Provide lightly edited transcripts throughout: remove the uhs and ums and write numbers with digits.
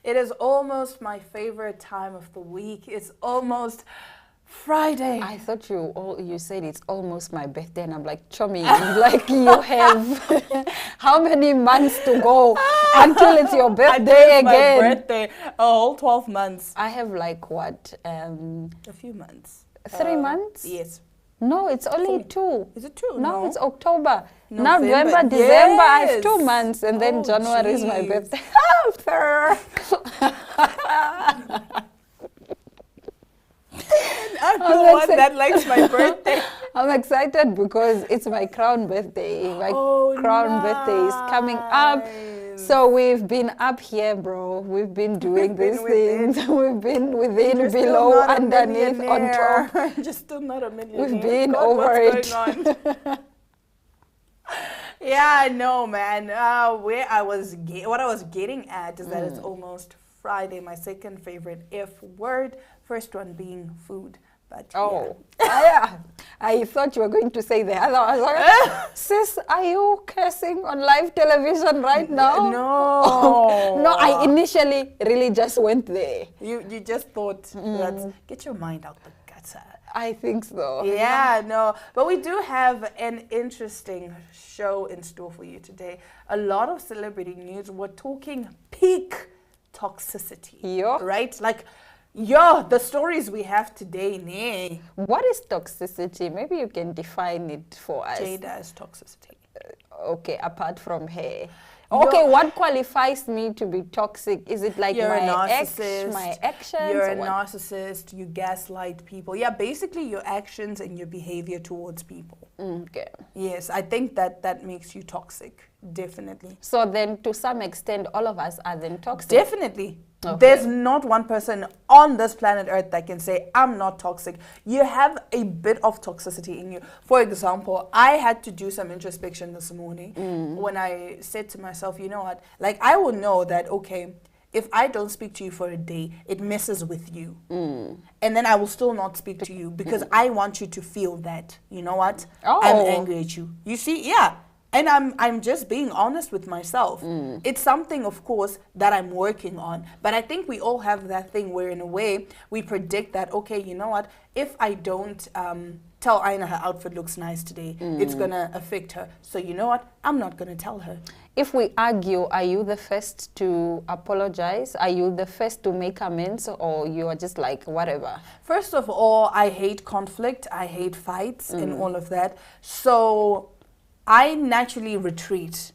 It is almost my favorite time of the week. It's almost Friday. I thought you said it's almost my birthday, and I'm like, Chomi, like you have how many months to go until it's your birthday again? My birthday, a whole 12 months. I have like what? A few months. 3 months? Yes. No, it's only 2. Is it 2? No, it's October. November. November, December, I have 2 months, and then January is my jeez. birthday. I'm the one that likes my birthday. I'm excited because it's my crown birthday. My crown birthday is coming up. So we've been up here, bro. We've been doing these things. We've been within, below, underneath, on top. Just still not a millionaire. We've been God, over what's it. going on? Yeah, I know, man. What I was getting at is that it's almost Friday. My second favorite F word. First one being food. But yeah. I thought you were going to say the other. I was like, sis, are you cursing on live television right now? No. No, I initially really just went there. You just thought that get your mind out the gutter. I think so. Yeah, no. But we do have an interesting show in store for you today. A lot of celebrity news. We're talking peak toxicity. Yeah. Right? Like, the stories we have today, nee. What is toxicity? Maybe you can define it for us. Jada is toxicity. Okay, apart from her. Okay, what qualifies me to be toxic? Is it like you're my my actions? You're a narcissist, you gaslight people. Yeah, basically your actions and your behavior towards people. Okay. Yes, I think that makes you toxic, definitely. So then to some extent, all of us are then toxic? Definitely. Okay. There's not one person on this planet Earth that can say, I'm not toxic. You have a bit of toxicity in you. For example, I had to do some introspection this morning when I said to myself, you know what, like I will know that, okay, if I don't speak to you for a day, it messes with you. And then I will still not speak to you because I want you to feel that, you know what, I'm angry at you. You see, yeah. And I'm just being honest with myself. It's something, of course, that I'm working on. But I think we all have that thing where, in a way, we predict that, okay, you know what, if I don't tell Aina her outfit looks nice today, it's going to affect her. So you know what, I'm not going to tell her. If we argue, are you the first to apologize? Are you the first to make amends, or you are just like, whatever? First of all, I hate conflict. I hate fights and all of that. So I naturally retreat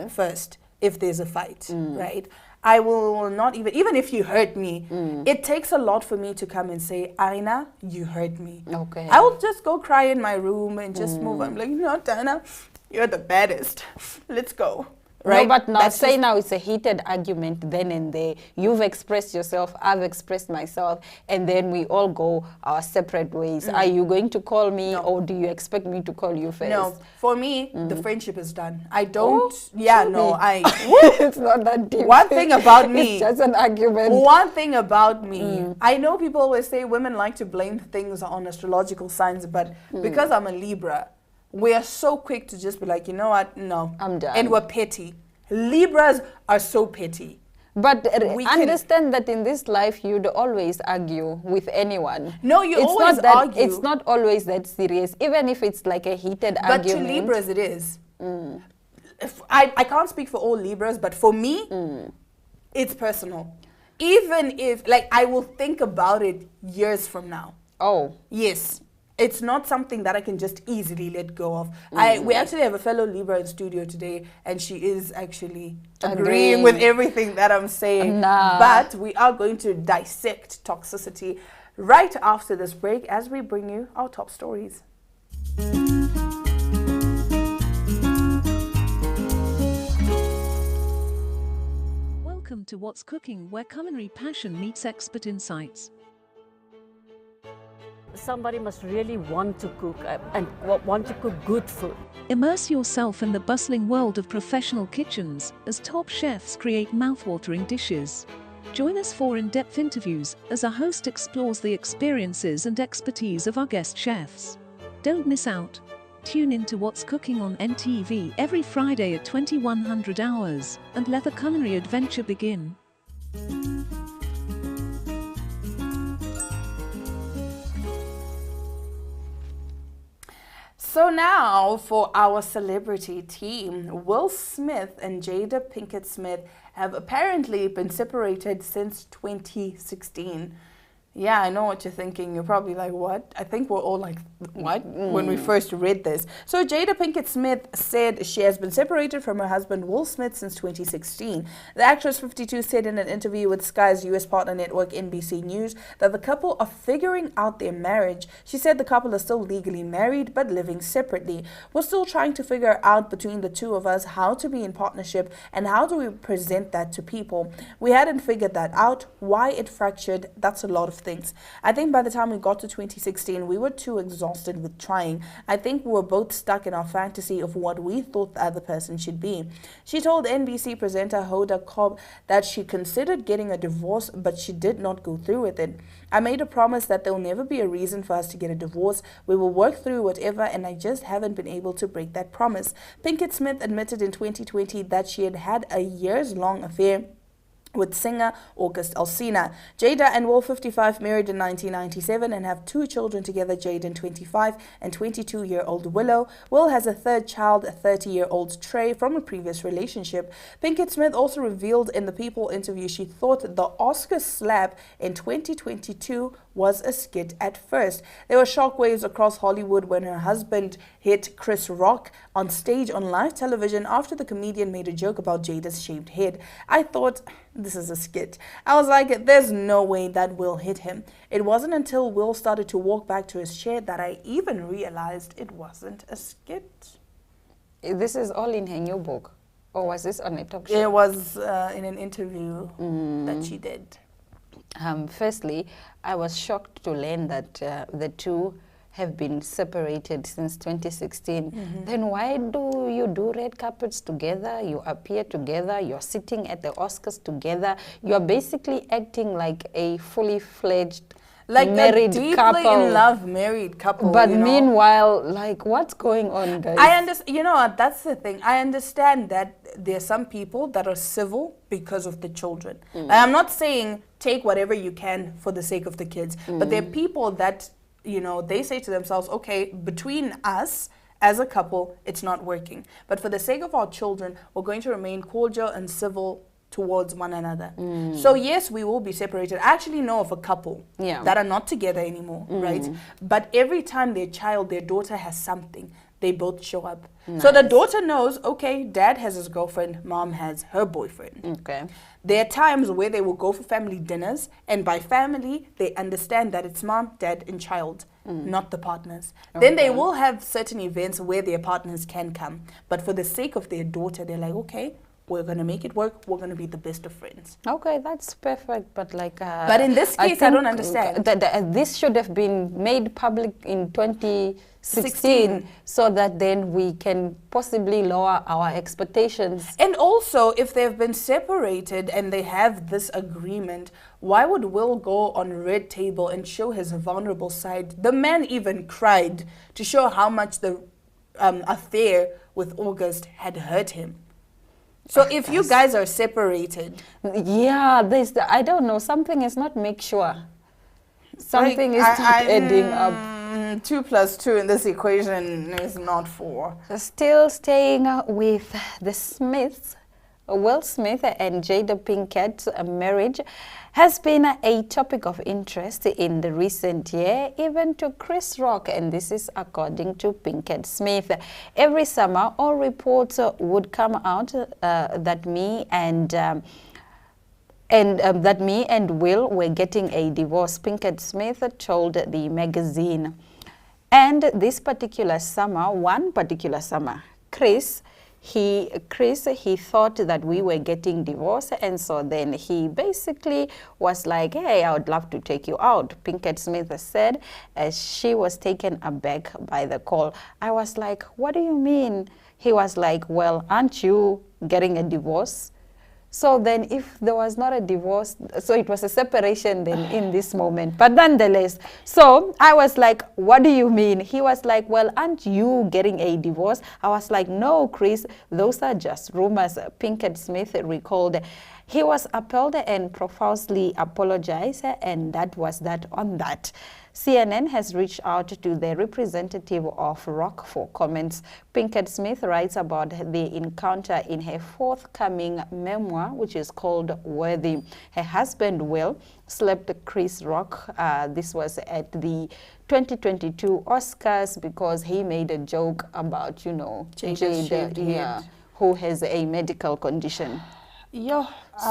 first if there's a fight, right? I will not even if you hurt me, it takes a lot for me to come and say, Aina, you hurt me. Okay. I will just go cry in my room and just move on. I'm like, you know, Dana, you're the baddest. Let's go. Right? No, but now say now it's a heated argument then and there. You've expressed yourself, I've expressed myself, and then we all go our separate ways. Are you going to call me or do you expect me to call you first? No, for me, the friendship is done. I don't, it's not that deep. One thing about me. It's just an argument. One thing about me. I know people always say women like to blame things on astrological signs, but because I'm a Libra, we are so quick to just be like, you know what, no. I'm done. And we're petty. Libras are so petty. But understand that in this life, you'd always argue with anyone. No, always argue. It's not always that serious, even if it's like a heated argument. But to Libras, it is. I can't speak for all Libras, but for me, it's personal. Even if, like, I will think about it years from now. Oh. Yes. It's not something that I can just easily let go of. We actually have a fellow Libra in studio today, and she is actually agreeing with everything that I'm saying. But we are going to dissect toxicity right after this break as we bring you our top stories. Welcome to What's Cooking, where culinary passion meets expert insights. Somebody must really want to cook and want to cook good food. Immerse yourself in the bustling world of professional kitchens as top chefs create mouthwatering dishes. Join us for in-depth interviews as our host explores the experiences and expertise of our guest chefs. Don't miss out. Tune in to What's Cooking on NTV every Friday at 2100 hours and let the culinary adventure begin. So now for our celebrity team, Will Smith and Jada Pinkett Smith have apparently been separated since 2016. Yeah, I know what you're thinking. You're probably like, what? I think we're all like, what? When we first read this. So Jada Pinkett Smith said she has been separated from her husband Will Smith since 2016. The actress 52 said in an interview with Sky's US partner network NBC News that the couple are figuring out their marriage. She said the couple are still legally married but living separately. We're still trying to figure out between the two of us how to be in partnership and how do we present that to people. We hadn't figured that out. Why it fractured, that's a lot of things. I think by the time we got to 2016, we were too exhausted with trying. I think we were both stuck in our fantasy of what we thought the other person should be. She told NBC presenter Hoda Cobb that she considered getting a divorce, but she did not go through with it. I made a promise that there will never be a reason for us to get a divorce. We will work through whatever, and I just haven't been able to break that promise. Pinkett Smith admitted in 2020 that she had had a years-long affair with singer August Alsina. Jada and Will, 55, married in 1997 and have 2 children together, Jaden, 25, and 22-year-old Willow. Will has a third child, a 30-year-old Trey, from a previous relationship. Pinkett Smith also revealed in the People interview she thought the Oscar slap in 2022 was a skit at first. There were shockwaves across Hollywood when her husband hit Chris Rock on stage on live television after the comedian made a joke about Jada's shaved head. I thought, this is a skit. I was like, there's no way that Will hit him. It wasn't until Will started to walk back to his chair that I even realized it wasn't a skit. This is all in her new book? Or was this on a talk show? It was in an interview that she did. Firstly, I was shocked to learn that the two have been separated since 2016. Then why do you do red carpets together? You appear together. You're sitting at the Oscars together. You're basically acting like a fully fledged married a deeply couple. in love married couple. But meanwhile, like, what's going on, guys? I understand. You know what? That's the thing. I understand that there are some people that are civil because of the children. And I'm not saying take whatever you can for the sake of the kids, but there are people that, you know, they say to themselves, okay, between us as a couple, it's not working. But for the sake of our children, we're going to remain cordial and civil towards one another. So yes, we will be separated. I actually know of a couple that are not together anymore, right? But every time their child, their daughter has something, they both show up. Nice. So the daughter knows, okay, dad has his girlfriend, mom has her boyfriend. Okay. There are times where they will go for family dinners, and by family, they understand that it's mom, dad, and child, not the partners. Okay. Then they will have certain events where their partners can come. But for the sake of their daughter, they're like, okay, we're going to make it work. We're going to be the best of friends. Okay, that's perfect. But like... but in this case, I don't understand. This should have been made public in 2016 so that then we can possibly lower our expectations. And also, if they've been separated and they have this agreement, why would Will go on Red Table and show his vulnerable side? The man even cried to show how much the affair with August had hurt him. So if you guys are separated... Yeah, I don't know, something is not make sure. Something is not adding up. 2 plus 2 in this equation is not 4. Still staying with the Smiths, Will Smith and Jada Pinkett's marriage has been a topic of interest in the recent year, even to Chris Rock, and this is according to Pinkett Smith. Every summer, all reports would come out that me and Will were getting a divorce, Pinkett Smith told the magazine. And this particular summer, one particular summer, Chris, he thought that we were getting divorced, and so then he basically was like, hey, I would love to take you out, Pinkett Smith said, as she was taken aback by the call. I was like, what do you mean? He was like, well, aren't you getting a divorce? So then if there was not a divorce, so it was a separation then in this moment. But nonetheless, so I was like, what do you mean? He was like, well, aren't you getting a divorce? I was like, no, Chris, those are just rumors, Pinkett Smith recalled. He was appalled and profusely apologized, and that was that on that. CNN has reached out to the representative of Rock for comments. Pinkett Smith writes about the encounter in her forthcoming memoir, which is called Worthy. Her husband, Will, slapped Chris Rock. This was at the 2022 Oscars because he made a joke about, Jada, who has a medical condition.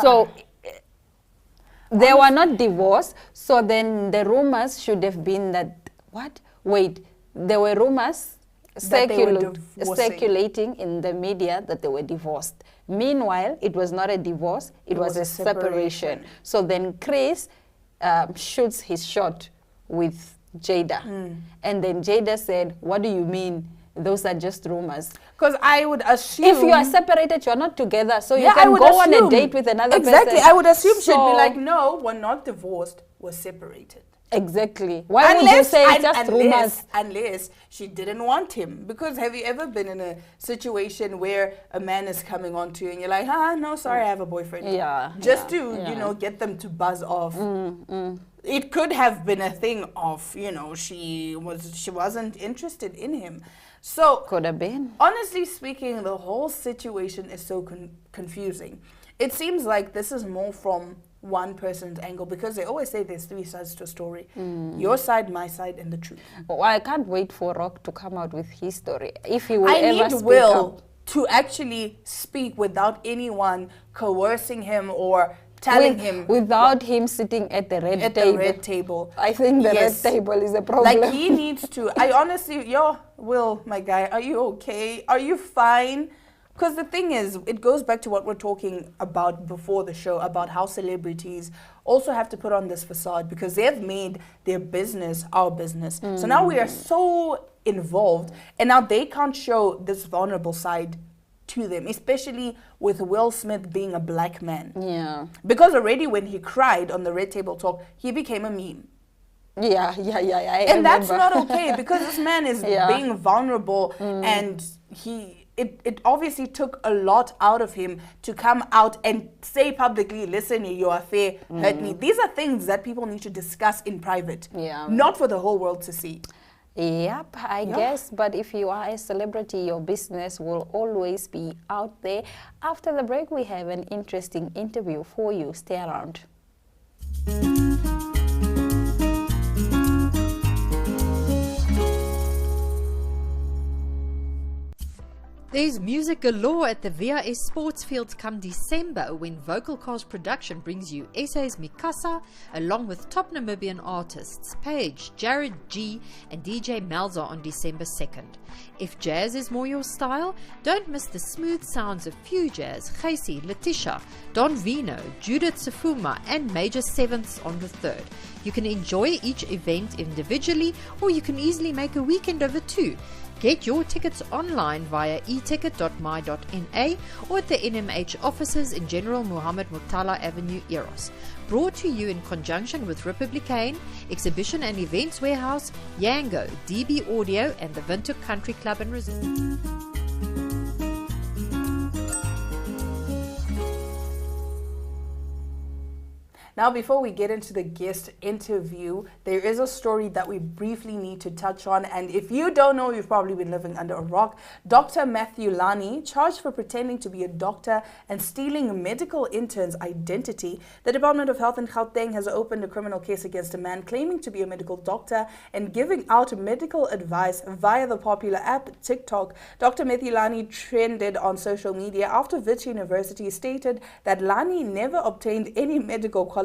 So they were not divorced, so then the rumors should have been that, there were rumors circulating in the media that they were divorced. Meanwhile, it was not a divorce, it was a separation. So then Chris shoots his shot with Jada. And then Jada said, what do you mean? Those are just rumors. Because I would assume... If you are separated, you're not together. So you can go on a date with another person. Exactly. I would assume she'd be like, no, we're not divorced. We're separated. Exactly. Why would you say it's just rumors? Unless she didn't want him. Because have you ever been in a situation where a man is coming on to you and you're like, no, sorry, I have a boyfriend. Just to, get them to buzz off. It could have been a thing of, she wasn't interested in him. So could have been. Honestly speaking, the whole situation is so confusing. It seems like this is more from one person's angle because they always say there's three sides to a story. Your side, my side, and the truth. Oh, I can't wait for Rock to come out with his story. If he will ever speak up. I need Will to actually speak without anyone coercing him or telling him. Without him sitting at the red table. I think the red table is a problem. Like he needs to. I honestly, Will, my guy, are you okay? Are you fine? Because the thing is, it goes back to what we're talking about before the show, about how celebrities also have to put on this facade because they've made their business our business. So now we are so involved and now they can't show this vulnerable side to them, especially with Will Smith being a black man. Yeah. Because already when he cried on the Red Table Talk, he became a meme. Yeah. And that's not okay because this man is being vulnerable and it obviously took a lot out of him to come out and say publicly, listen, your affair hurt me. These are things that people need to discuss in private, not for the whole world to see. Yep, I guess. But if you are a celebrity, your business will always be out there. After the break, we have an interesting interview for you. Stay around. There's music galore at the VRS Sports Field come December when Vocal Cast Production brings you SA's Mikasa along with top Namibian artists Paige, Jared G and DJ Malza on December 2nd. If jazz is more your style, don't miss the smooth sounds of Fujazz, Casey, Letitia, Don Vino, Judith Safuma and Major Sevenths on the 3rd. You can enjoy each event individually or you can easily make a weekend of it too. Get your tickets online via eticket.my.na or at the NMH offices in General Muhammad Murtala Avenue, Eros. Brought to you in conjunction with Republicane, Exhibition and Events Warehouse, Yango, DB Audio and the Windhoek Country Club and Resort. Now, before we get into the guest interview, there is a story that we briefly need to touch on. And if you don't know, you've probably been living under a rock. Dr. Matthew Lani, charged for pretending to be a doctor and stealing medical intern's identity. The Department of Health in Gauteng has opened a criminal case against a man claiming to be a medical doctor and giving out medical advice via the popular app TikTok. Dr. Matthew Lani trended on social media after Wits University stated that Lani never obtained any medical qualifications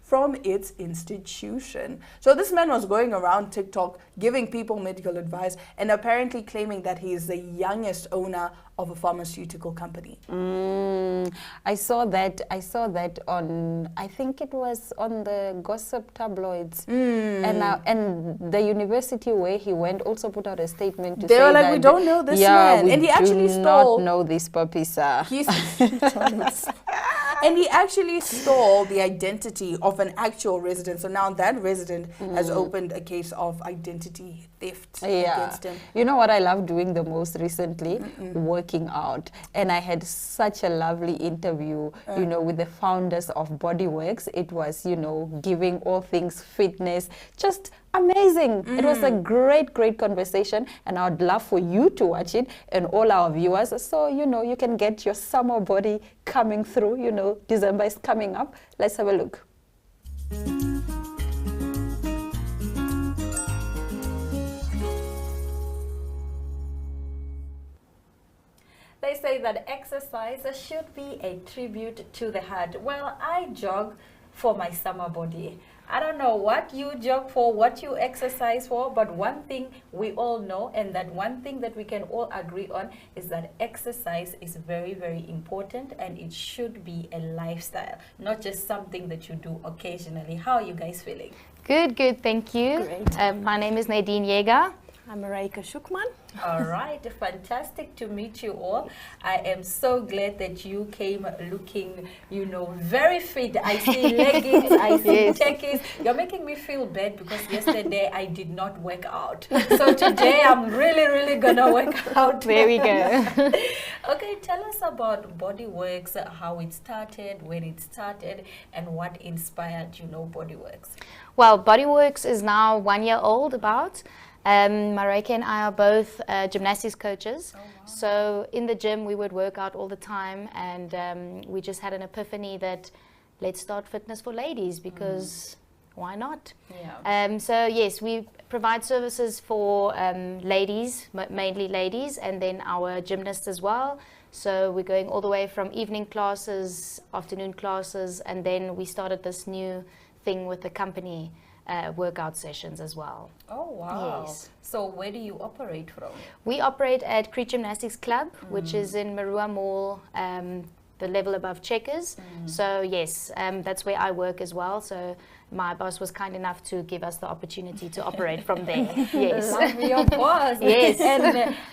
from its institution. So this man was going around TikTok giving people medical advice and apparently claiming that he is the youngest owner of a pharmaceutical company. I saw that on, I think it was on the gossip tabloids. And the university where he went also put out a statement to say they were like, that we don't know this man. And he actually stole. Not know this puppy, sir. And he actually stole the identity of an actual resident. So now that resident has opened a case of identity theft against him. You know what I love doing the most recently? Working out. And I had such a lovely interview, you know, with the founders of Bodyworks. It was, you know, giving all things fitness, just amazing. It was a great conversation, and I'd love for you to watch it and all our viewers, so you know you can get your summer body coming through. You know, December is coming up. Let's have a look. They say that exercise should be a tribute to the heart. Well, I jog for my summer body. I don't know what you jog for, what you exercise for, but one thing we all know, and that one thing that we can all agree on, is that exercise is very, very important, and it should be a lifestyle, not just something that you do occasionally. How are you guys feeling? Good, thank you. My name is Nadine Yeager. I'm Mareike Schukman. All right, fantastic to meet you all. I am so glad that you came looking, you know, very fit. I see leggings, I see techies. You're making me feel bad because yesterday I did not work out. So today I'm really gonna work out. There we go. Okay, tell us about Bodyworks, how it started, when it started, and what inspired, you know, Bodyworks. Well, Bodyworks is now 1 year old about. Mareike and I are both gymnastics coaches. Oh, wow. So in the gym we would work out all the time, and we just had an epiphany that let's start fitness for ladies, because why not? Yeah. So yes, we provide services for ladies, mainly ladies, and then our gymnasts as well. So we're going all the way from evening classes, afternoon classes, and then we started this new thing with the company. Workout sessions as well. Oh wow. Yes. So where do you operate from? We operate at Crete Gymnastics Club, which is in Marua Mall, the level above Checkers. So yes, that's where I work as well. So my boss was kind enough to give us the opportunity to operate from there. Yes. Love your boss. Yes.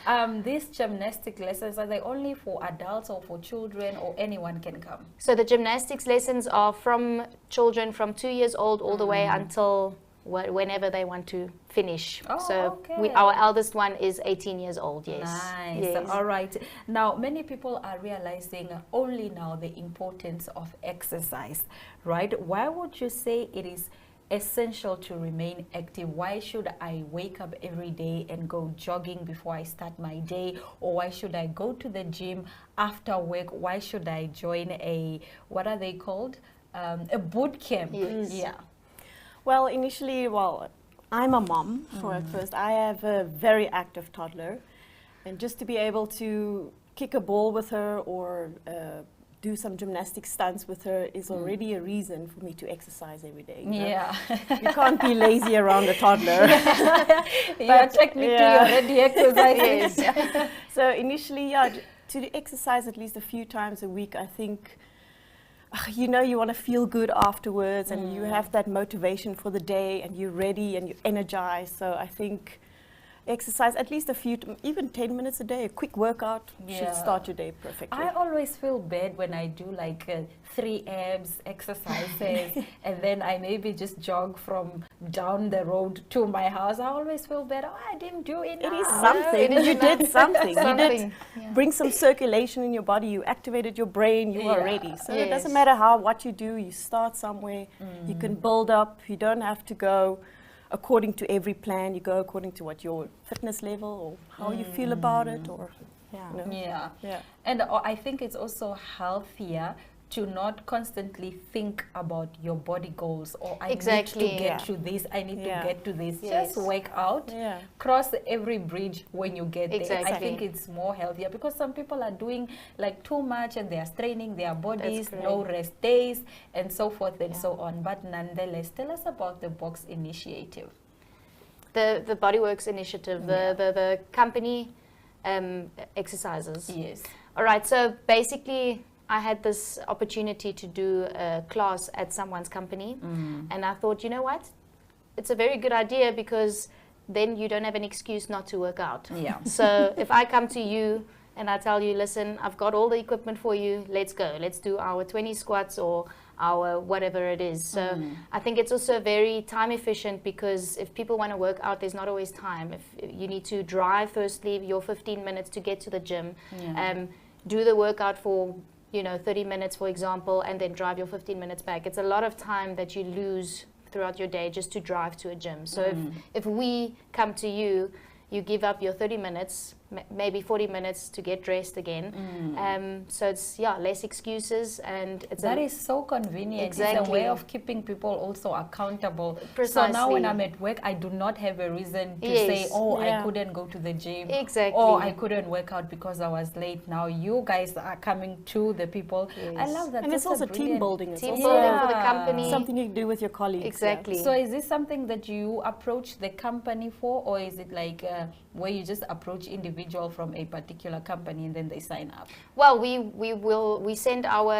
And these gymnastic lessons, are they only for adults or for children, or anyone can come? So the gymnastics lessons are from children from 2 years old all the way until whenever they want to finish. Oh, so okay. our eldest one is 18 years old, yes. Nice. Yes. All right. Now, many people are realizing only now the importance of exercise, right? Why would you say it is essential to remain active? Why should I wake up every day and go jogging before I start my day? Or why should I go to the gym after work? Why should I join a, what are they called? A boot camp. Yes. Yeah. Well, initially, I'm a mom at first. I have a very active toddler, and just to be able to kick a ball with her or do some gymnastic stunts with her is already a reason for me to exercise every day. Yeah. You can't be lazy around a toddler. But technically already exercising. So initially, to exercise at least a few times a week, I think, you know, you want to feel good afterwards, and you have that motivation for the day, and you're ready and you're energized. So I think exercise at least even 10 minutes a day, a quick workout should start your day perfectly. I always feel bad when I do like 3 abs exercises and then I maybe just jog from down the road to my house. I always feel bad. Oh, I didn't do enough. It is something. You did something. You did Yeah. bring some circulation in your body. You activated your brain. You are ready. So it doesn't matter what you do. You start somewhere. You can build up. You don't have to go according to every plan. You go according to what your fitness level or how you feel about it, or Yeah. And I think it's also healthier to not constantly think about your body goals, or I need to get to this, I need to get to this. Yes. Just work out, cross every bridge when you get there. I think it's more healthier, because some people are doing like too much and they are straining their bodies, no rest days and so forth and so on. But nonetheless, tell us about the Box initiative. The Bodyworks initiative, the company exercises. Yes. All right, so basically I had this opportunity to do a class at someone's company, and I thought, you know what, it's a very good idea, because then you don't have an excuse not to work out. Yeah. So if I come to you and I tell you, listen, I've got all the equipment for you, let's go. Let's do our 20 squats or our whatever it is. So I think it's also very time efficient, because if people want to work out, there's not always time. If you need to drive firstly your 15 minutes to get to the gym, do the workout for 30 minutes, for example, and then drive your 15 minutes back. It's a lot of time that you lose throughout your day just to drive to a gym. So if we come to you, you give up your 30 minutes, maybe 40 minutes to get dressed again. So it's, less excuses, and it's that is so convenient. Exactly. It's a way of keeping people also accountable. Precisely. So now when I'm at work, I do not have a reason to say, I couldn't go to the gym. Exactly. Or I couldn't work out because I was late. Now you guys are coming to the people. I love that. And it's also team building. Team building for the company. Something you do with your colleagues. Exactly. So is this something that you approach the company for, or is it like where you just approach individual from a particular company and then they sign up? Well, we send our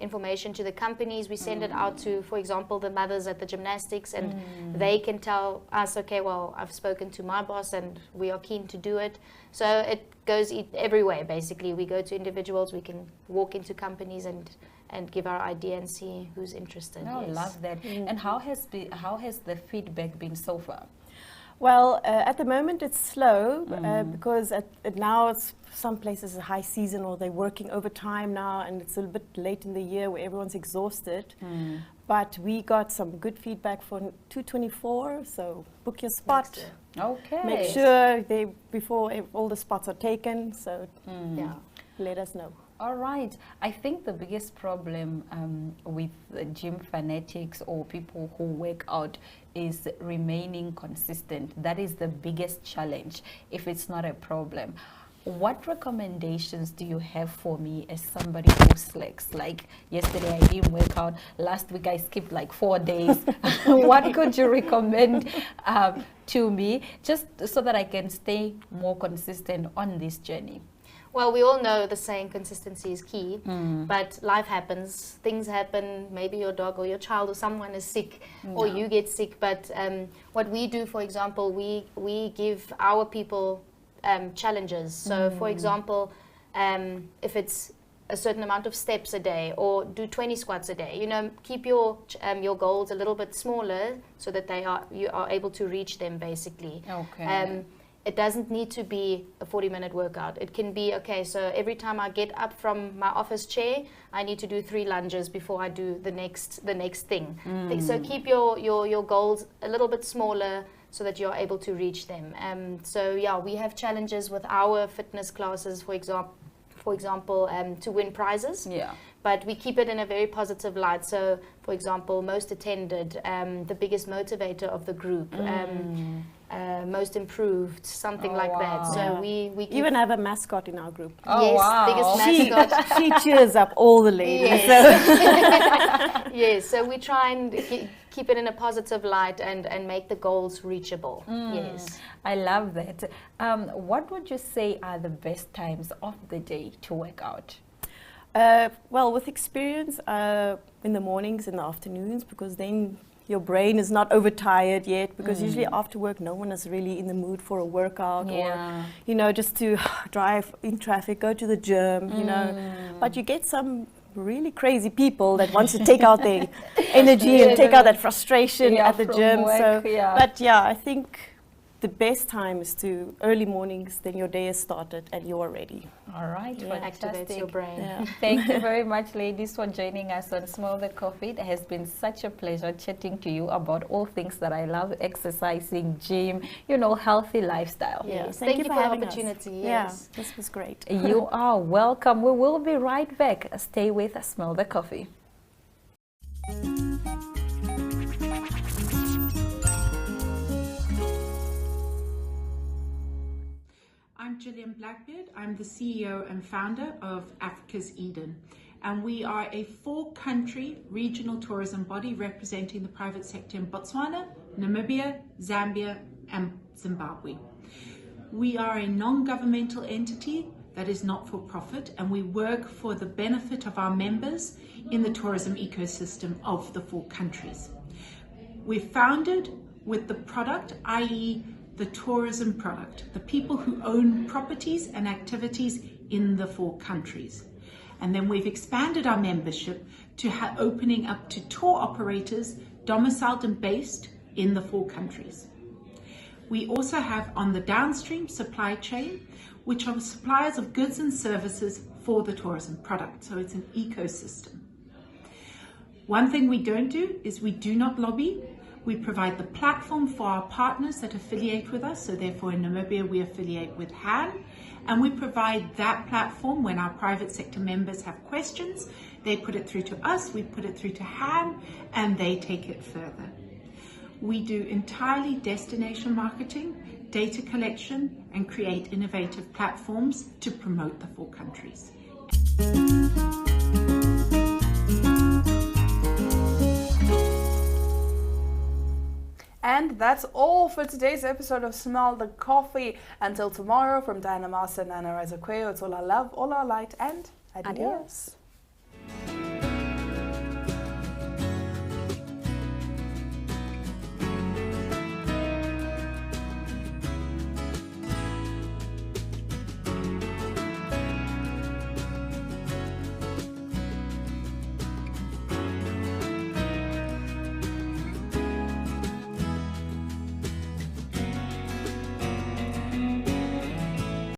information to the companies. We send it out to, for example, the mothers at the gymnastics, and they can tell us, okay, well, I've spoken to my boss and we are keen to do it. So it goes every way, basically. We go to individuals, we can walk into companies and give our idea and see who's interested. I love that. And how has the feedback been so far? Well, at the moment it's slow because now it's some places a high season, or they're working overtime now, and it's a little bit late in the year where everyone's exhausted. But we got some good feedback for 224, so book your spot. Okay. Make sure before all the spots are taken, so let us know. All right. I think the biggest problem with gym fanatics or people who work out is remaining consistent. That is the biggest challenge, if it's not a problem. What recommendations do you have for me as somebody who slacks? Like yesterday I didn't work out, last week I skipped like 4 days. What could you recommend to me, just so that I can stay more consistent on this journey? Well, we all know the saying consistency is key, but life happens, things happen, maybe your dog or your child or someone is sick, or you get sick. But what we do, for example, we give our people challenges. So for example, if it's a certain amount of steps a day, or do 20 squats a day, keep your goals a little bit smaller so that you are able to reach them, basically. Okay. It doesn't need to be a 40-minute workout. It can be, okay, so every time I get up from my office chair, I need to do 3 lunges before I do the next thing. So keep your goals a little bit smaller so that you're able to reach them. So we have challenges with our fitness classes, for example, to win prizes. Yeah. But we keep it in a very positive light. So, for example, most attended, the biggest motivator of the group, most improved, something like that. So we even have a mascot in our group. Biggest mascot. She cheers up all the ladies. Yes. Yes, so we try and keep it in a positive light and make the goals reachable. Yes. I love that. What would you say are the best times of the day to work out? Well, with experience, in the mornings and the afternoons, because then your brain is not overtired yet, because usually after work no one is really in the mood for a workout or just to drive in traffic, go to the gym, but you get some really crazy people that wants to take out their energy and take out that frustration at the gym. Work, but I think the best time is to early mornings, then your day has started and you are ready. All right, Activates your brain. Yeah. Thank you very much, ladies, for joining us on Smell the Coffee. It has been such a pleasure chatting to you about all things that I love: exercising, gym, healthy lifestyle. Yes. Thank you for the having us. opportunity. Yeah, Yes. this was great. You are welcome. We will be right back. Stay with Smell the Coffee. I'm Gillian Blackbeard. I'm the CEO and founder of Africa's Eden, and we are a 4-country regional tourism body representing the private sector in Botswana, Namibia, Zambia, and Zimbabwe. We are a non-governmental entity that is not for profit, and we work for the benefit of our members in the tourism ecosystem of the 4 countries. We're founded with the product, i.e. the tourism product, the people who own properties and activities in the 4 countries. And then we've expanded our membership to opening up to tour operators domiciled and based in the 4 countries. We also have on the downstream supply chain, which are suppliers of goods and services for the tourism product. So it's an ecosystem. One thing we don't do is we do not lobby. We provide the platform for our partners that affiliate with us. So therefore in Namibia, we affiliate with Han. And we provide that platform when our private sector members have questions. They put it through to us, we put it through to Han, and they take it further. We do entirely destination marketing, data collection, and create innovative platforms to promote the 4 countries. And that's all for today's episode of Smell the Coffee. Until tomorrow, from Diana Master and Anna Razakweyo, it's all our love, all our light, and adios.